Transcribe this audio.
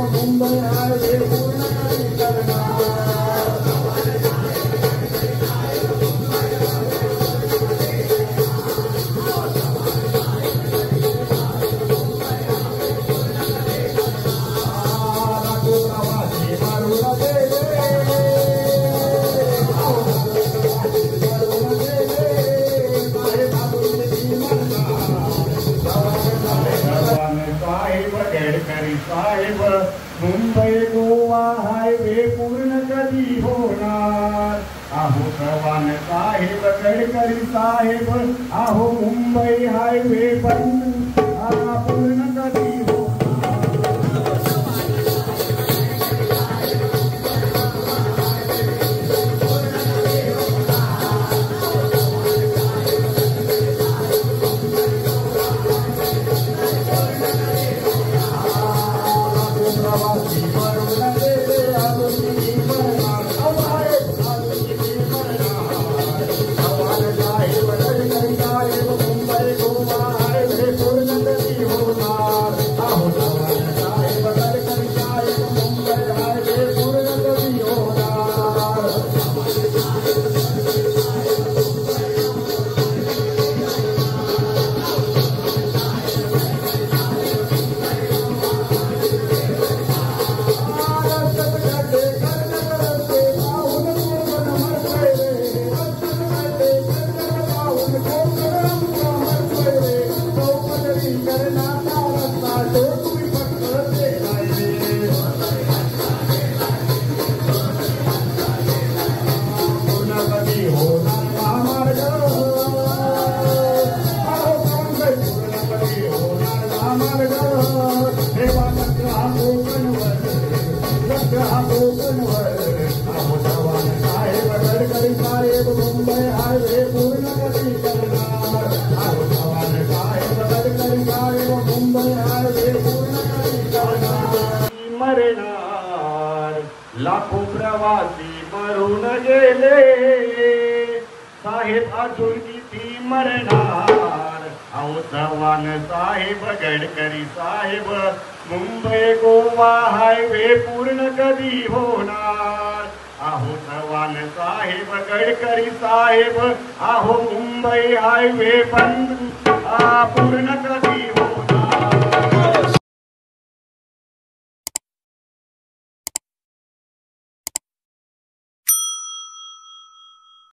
Mumbai highway पूर्ण कधी करणार साहेब मुंबई गोवा हायवे पूर्ण कधी होणार आहो चव्हाण साहेब गडकरी साहेब आहो मुंबई हायवे बंद पूर्ण कधी लाखो प्रवासी मरून गेले साहेब अजून किती मरणार अहो चव्हाण साहेब गडकरी साहेब मुंबई गोवा हायवे पूर्ण कधी होणार आहो चव्हाण साहेब गडकरी साहेब आहो मुंबई हायवे बंद